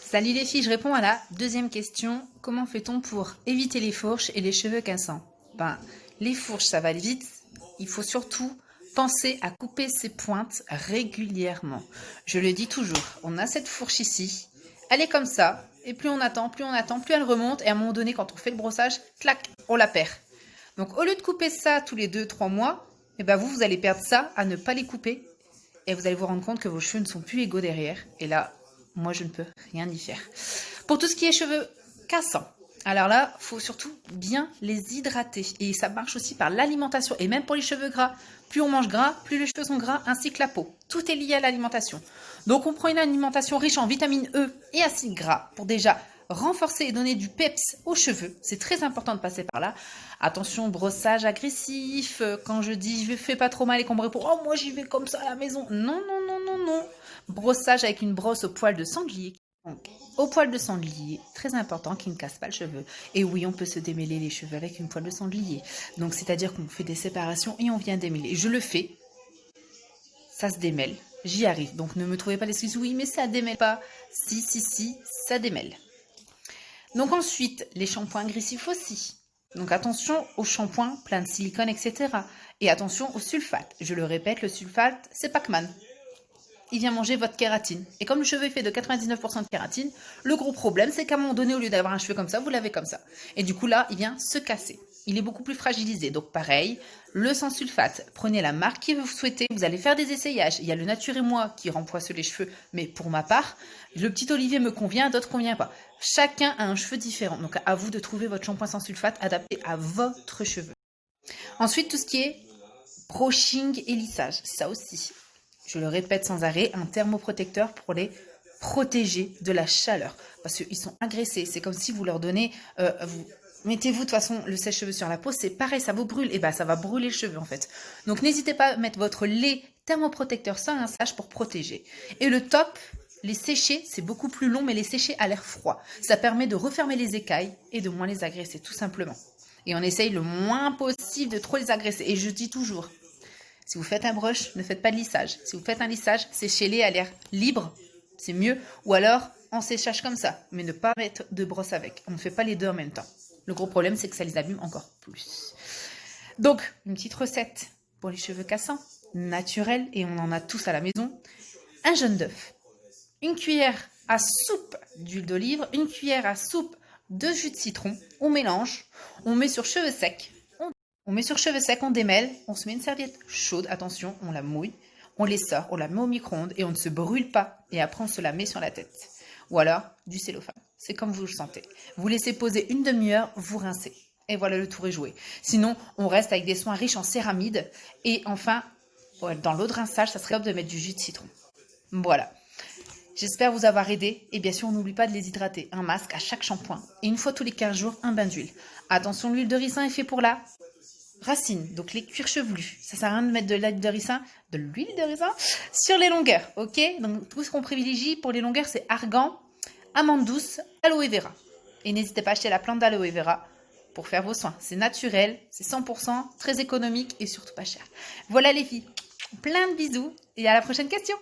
Salut les filles, je réponds à la deuxième question. Comment fait-on pour éviter les fourches et les cheveux cassants? Les fourches, ça va vite. Il faut surtout penser à couper ses pointes régulièrement. Je le dis toujours, on a cette fourche ici, elle est comme ça, et plus on attend, plus elle remonte, et à un moment donné, quand on fait le brossage, clac, on la perd. Donc au lieu de couper ça tous les 2-3 mois, vous allez perdre ça à ne pas les couper et vous allez vous rendre compte que vos cheveux ne sont plus égaux derrière. Et là, moi, je ne peux rien y faire. Pour tout ce qui est cheveux cassants, alors là, il faut surtout bien les hydrater. Et ça marche aussi par l'alimentation. Et même pour les cheveux gras, plus on mange gras, plus les cheveux sont gras, ainsi que la peau. Tout est lié à l'alimentation. Donc, on prend une alimentation riche en vitamine E et acides gras pour déjà renforcer et donner du peps aux cheveux. C'est très important de passer par là. Attention, brossage agressif. Quand je dis je fais pas trop mal et qu'on me répond oh moi j'y vais comme ça à la maison. Non, non, non, non, non. Brossage avec une brosse au poil de sanglier. Donc, au poil de sanglier, très important, qui ne casse pas le cheveu. Et oui, on peut se démêler les cheveux avec une poêle de sanglier. Donc, c'est-à-dire qu'on fait des séparations et on vient démêler. Je le fais, ça se démêle, j'y arrive. Donc, ne me trouvez pas l'excuse, oui, mais ça démêle pas. Si, ça démêle. Donc ensuite, les shampoings agressifs aussi. Donc attention aux shampoings pleins de silicone, etc. Et attention au sulfate. Je le répète, le sulfate, c'est Pac-Man. Il vient manger votre kératine. Et comme le cheveu est fait de 99% de kératine, le gros problème, c'est qu'à un moment donné, au lieu d'avoir un cheveu comme ça, vous l'avez comme ça. Et du coup, là, il vient se casser. Il est beaucoup plus fragilisé. Donc pareil, le sans sulfate, prenez la marque que vous souhaitez. Vous allez faire des essayages. Il y a le Nature et Moi qui rend poisseux les cheveux. Mais pour ma part, le petit Olivier me convient, d'autres ne convient pas. Chacun a un cheveu différent. Donc à vous de trouver votre shampoing sans sulfate adapté à votre cheveu. Ensuite, tout ce qui est brushing et lissage. Ça aussi, je le répète sans arrêt, un thermoprotecteur pour les protéger de la chaleur. Parce qu'ils sont agressés. C'est comme si vous leur donnez... mettez-vous de toute façon le sèche-cheveux sur la peau, c'est pareil, ça vous brûle. Et ça va brûler le cheveu en fait. Donc n'hésitez pas à mettre votre lait thermoprotecteur sans rinçage pour protéger. Et le top, les sécher, c'est beaucoup plus long, mais les sécher à l'air froid. Ça permet de refermer les écailles et de moins les agresser, tout simplement. Et on essaye le moins possible de trop les agresser. Et je dis toujours, si vous faites un brush, ne faites pas de lissage. Si vous faites un lissage, séchez-les à l'air libre, c'est mieux. Ou alors, en séchage comme ça, mais ne pas mettre de brosse avec. On ne fait pas les deux en même temps. Le gros problème, c'est que ça les abîme encore plus. Donc, une petite recette pour les cheveux cassants, naturelle, et on en a tous à la maison. Un jaune d'œuf, une cuillère à soupe d'huile d'olive, une cuillère à soupe de jus de citron. On mélange, on met sur cheveux secs. On met sur cheveux secs, on démêle, on se met une serviette chaude, attention, on la mouille, on les sort, on la met au micro-ondes et on ne se brûle pas. Et après, on se la met sur la tête. Ou alors, du cellophane. C'est comme vous le sentez. Vous laissez poser une demi-heure, vous rincez. Et voilà, le tour est joué. Sinon, on reste avec des soins riches en céramide. Et enfin, dans l'eau de rinçage, ça serait top de mettre du jus de citron. Voilà. J'espère vous avoir aidé. Et bien sûr, on n'oublie pas de les hydrater. Un masque à chaque shampoing. Et une fois tous les 15 jours, un bain d'huile. Attention, l'huile de ricin est fait pour la racines, donc les cuirs chevelus. Ça sert à rien de mettre de l'huile de ricin sur les longueurs, ok? Donc tout ce qu'on privilégie pour les longueurs, c'est argan, amande douce, aloe vera. Et n'hésitez pas à acheter la plante d'aloe vera pour faire vos soins. C'est naturel, c'est 100%, très économique et surtout pas cher. Voilà les filles, plein de bisous et à la prochaine question.